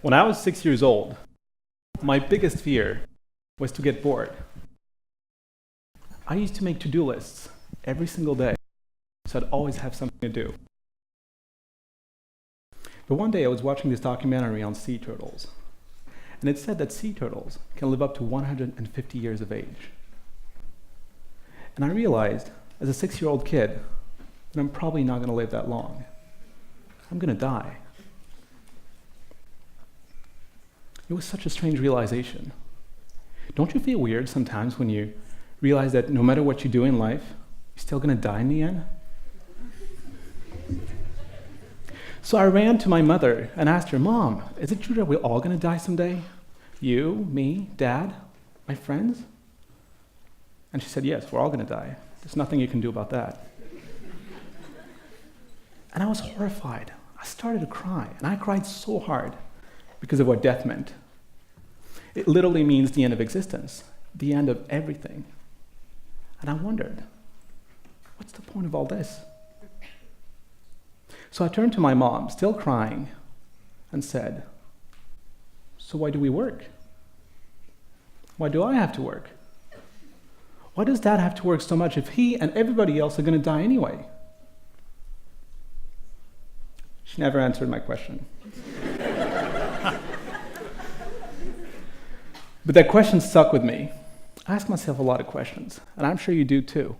When I was 6 years old, my biggest fear was to get bored. I used to make to-do lists every single day, so I'd always have something to do. But one day I was watching this documentary on sea turtles, and it said that sea turtles can live up to 150 years of age. And I realized, as a 6-year-old kid, that I'm probably not going to live that long. I'm going to die. It was such a strange realization. Don't you feel weird sometimes when you realize that no matter what you do in life, you're still going to die in the end? So I ran to my mother and asked her, "Mom, is it true that we're all going to die someday? You, me, Dad, my friends?" And she said, "Yes, we're all going to die. There's nothing you can do about that." And I was horrified. I started to cry, and I cried so hard because of what death meant. It literally means the end of existence, the end of everything. And I wondered, what's the point of all this? So I turned to my mom, still crying, and said, "So why do we work? Why do I have to work? Why does Dad have to work so much if he and everybody else are going to die anyway?" She never answered my question. But that question stuck with me. I ask myself a lot of questions, and I'm sure you do too.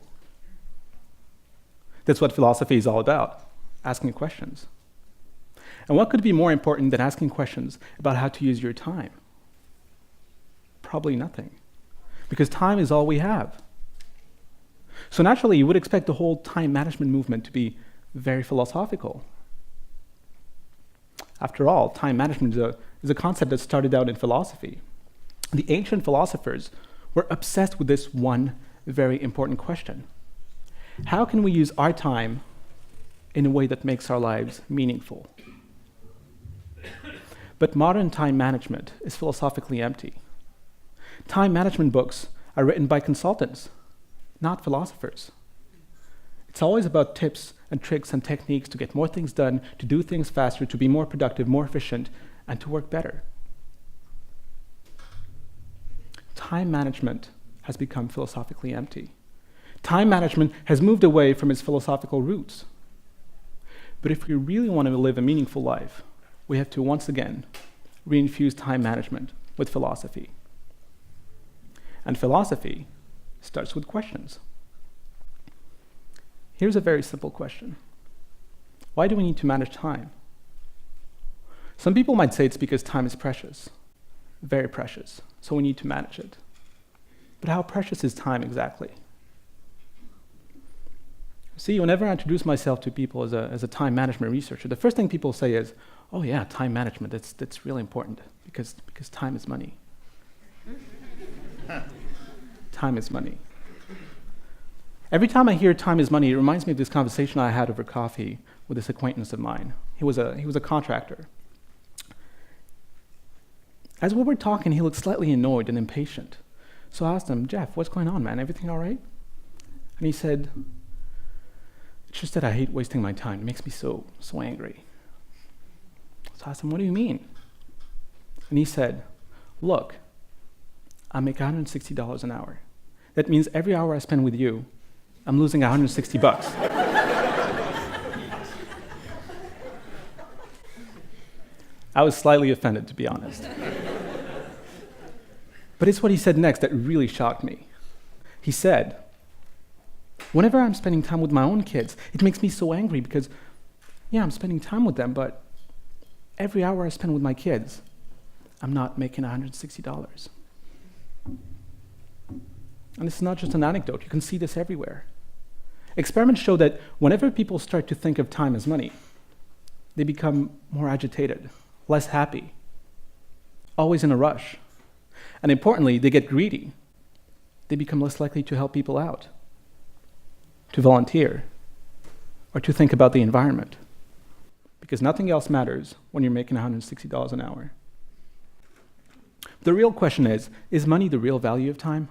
That's what philosophy is all about, asking questions. And what could be more important than asking questions about how to use your time? Probably nothing, because time is all we have. So naturally, you would expect the whole time management movement to be very philosophical. After all, time management is a concept that started out in philosophy. The ancient philosophers were obsessed with this one very important question. How can we use our time in a way that makes our lives meaningful? But modern time management is philosophically empty. Time management books are written by consultants, not philosophers. It's always about tips and tricks and techniques to get more things done, to do things faster, to be more productive, more efficient, and to work better. Time management has become philosophically empty. Time management has moved away from its philosophical roots. But if we really want to live a meaningful life, we have to once again reinfuse time management with philosophy. And philosophy starts with questions. Here's a very simple question. Why do we need to manage time? Some people might say it's because time is precious, very precious, so we need to manage it. But how precious is time exactly? See, whenever I introduce myself to people as a time management researcher, the first thing people say is, "Oh yeah, time management, that's really important because time is money." Time is money. Every time I hear time is money, it reminds me of this conversation I had over coffee with this acquaintance of mine. He was a contractor. As we were talking, he looked slightly annoyed and impatient. So I asked him, "Jeff, what's going on, man? Everything all right?" And he said, "It's just that I hate wasting my time. It makes me so angry." So I asked him, "What do you mean?" And he said, "Look, I make $160 an hour. That means every hour I spend with you, I'm losing $160. I was slightly offended, to be honest. But it's what he said next that really shocked me. He said, "Whenever I'm spending time with my own kids, it makes me so angry because, yeah, I'm spending time with them, but every hour I spend with my kids, I'm not making $160. And this is not just an anecdote. You can see this everywhere. Experiments show that whenever people start to think of time as money, they become more agitated, less happy, always in a rush. And importantly, they get greedy. They become less likely to help people out, to volunteer, or to think about the environment. Because nothing else matters when you're making $160 an hour. The real question is money the real value of time?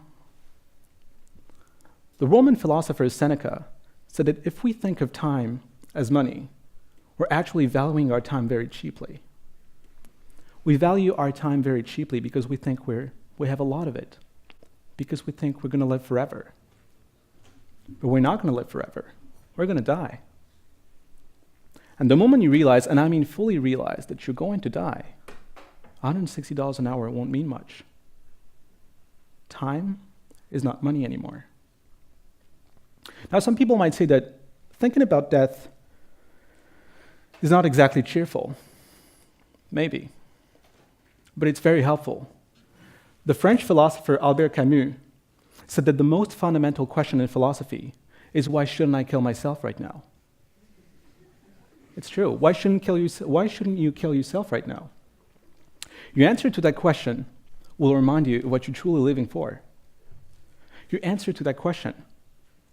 The Roman philosopher Seneca said that if we think of time as money, we're actually valuing our time very cheaply. We value our time very cheaply because we think we have a lot of it, because we think we're going to live forever. But we're not going to live forever. We're going to die. And the moment you realize, and I mean fully realize, that you're going to die, $160 an hour won't mean much. Time is not money anymore. Now, some people might say that thinking about death is not exactly cheerful. Maybe. But it's very helpful. The French philosopher Albert Camus said that the most fundamental question in philosophy is, why shouldn't I kill myself right now? It's true. Why shouldn't you kill yourself right now? Your answer to that question will remind you of what you're truly living for. Your answer to that question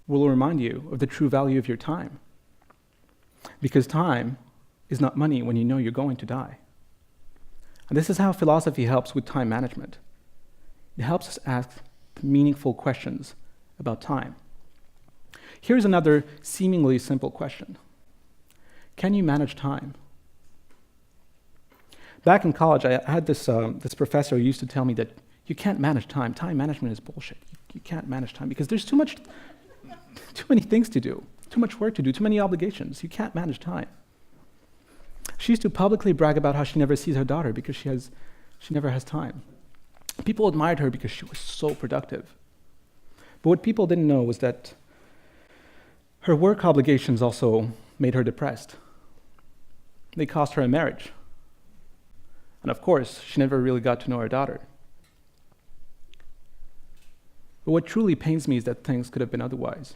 will remind you of the true value of your time. Because time is not money when you know you're going to die. And this is how philosophy helps with time management. It helps us ask meaningful questions about time. Here's another seemingly simple question. Can you manage time? Back in college, I had this professor who used to tell me that you can't manage time. Time management is bullshit. You can't manage time because there's too many things to do, too much work to do, too many obligations. You can't manage time. She used to publicly brag about how she never sees her daughter because she never has time. People admired her because she was so productive. But what people didn't know was that her work obligations also made her depressed. They cost her a marriage. And of course, she never really got to know her daughter. But what truly pains me is that things could have been otherwise.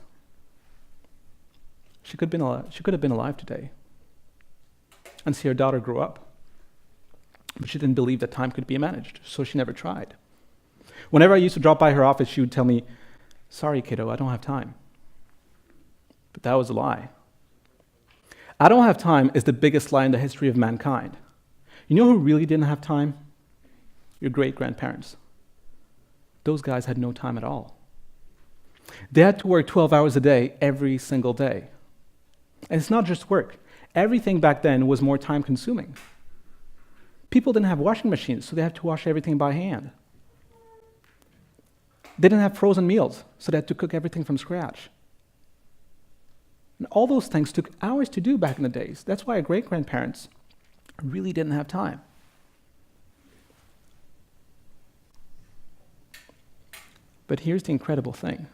She could have been alive today and see her daughter grow up. But she didn't believe that time could be managed, so she never tried. Whenever I used to drop by her office, she would tell me, "Sorry, kiddo, I don't have time." But that was a lie. "I don't have time" is the biggest lie in the history of mankind. You know who really didn't have time? Your great-grandparents. Those guys had no time at all. They had to work 12 hours a day every single day. And it's not just work. Everything back then was more time-consuming. People didn't have washing machines, so they had to wash everything by hand. They didn't have frozen meals, so they had to cook everything from scratch. And all those things took hours to do back in the days. That's why our great-grandparents really didn't have time. But here's the incredible thing.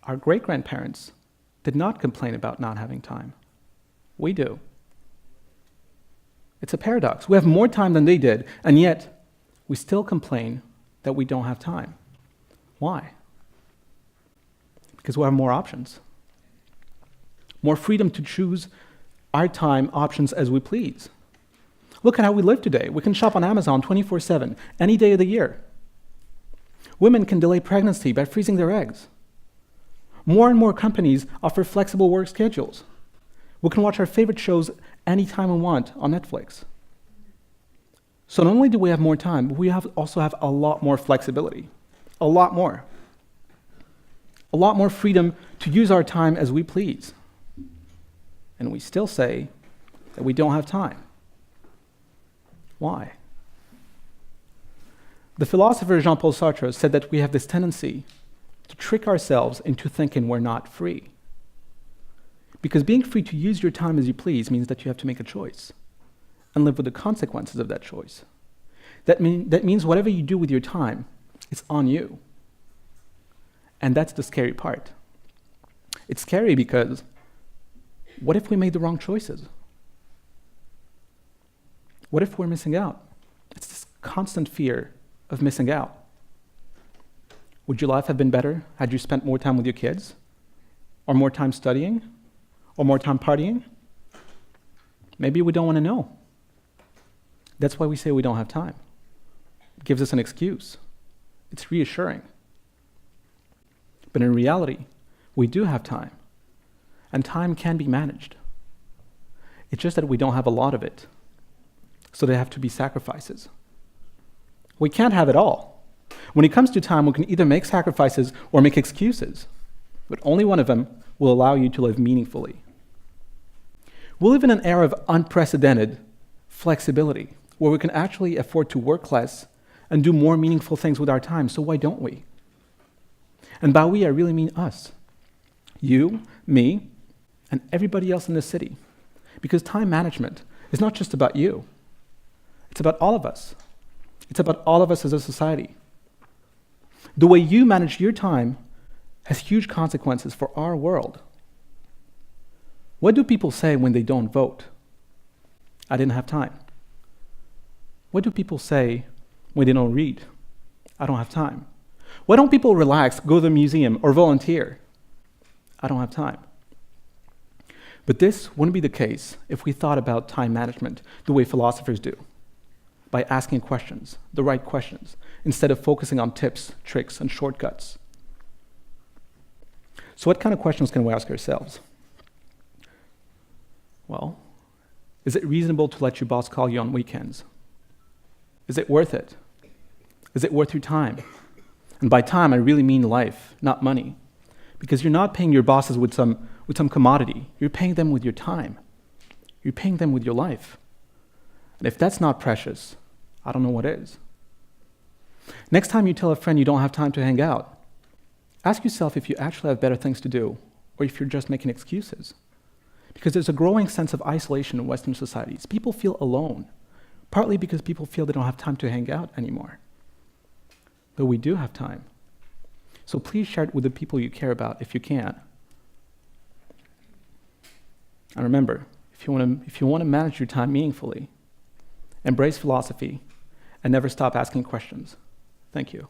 Our great-grandparents did not complain about not having time. We do. It's a paradox. We have more time than they did, and yet we still complain that we don't have time. Why? Because we have more options. More freedom to choose our time options as we please. Look at how we live today. We can shop on Amazon 24/7, any day of the year. Women can delay pregnancy by freezing their eggs. More and more companies offer flexible work schedules. We can watch our favorite shows anytime we want on Netflix. So not only do we have more time, but we also have a lot more flexibility. A lot more. A lot more freedom to use our time as we please. And we still say that we don't have time. Why? The philosopher Jean-Paul Sartre said that we have this tendency to trick ourselves into thinking we're not free. Because being free to use your time as you please means that you have to make a choice and live with the consequences of that choice. That means whatever you do with your time, it's on you. And that's the scary part. It's scary because what if we made the wrong choices? What if we're missing out? It's this constant fear of missing out. Would your life have been better had you spent more time with your kids? Or more time studying? Or more time partying? Maybe we don't want to know. That's why we say we don't have time. It gives us an excuse. It's reassuring. But in reality, we do have time. And time can be managed. It's just that we don't have a lot of it. So there have to be sacrifices. We can't have it all. When it comes to time, we can either make sacrifices or make excuses. But only one of them will allow you to live meaningfully. We live in an era of unprecedented flexibility. where we can actually afford to work less and do more meaningful things with our time, so why don't we? And by we, I really mean us. You, me, and everybody else in this city. Because time management is not just about you. It's about all of us. It's about all of us as a society. The way you manage your time has huge consequences for our world. What do people say when they don't vote? I didn't have time. What do people say when they don't read? I don't have time. Why don't people relax, go to the museum, or volunteer? I don't have time. But this wouldn't be the case if we thought about time management the way philosophers do, by asking questions, the right questions, instead of focusing on tips, tricks, and shortcuts. So what kind of questions can we ask ourselves? Well, is it reasonable to let your boss call you on weekends? Is it worth it? Is it worth your time? And by time, I really mean life, not money. Because you're not paying your bosses with some commodity. You're paying them with your time. You're paying them with your life. And if that's not precious, I don't know what is. Next time you tell a friend you don't have time to hang out, ask yourself if you actually have better things to do, or if you're just making excuses. Because there's a growing sense of isolation in Western societies. People feel alone, partly because people feel they don't have time to hang out anymore. But we do have time. So please share it with the people you care about if you can. And remember, if you want to manage your time meaningfully, embrace philosophy and never stop asking questions. Thank you.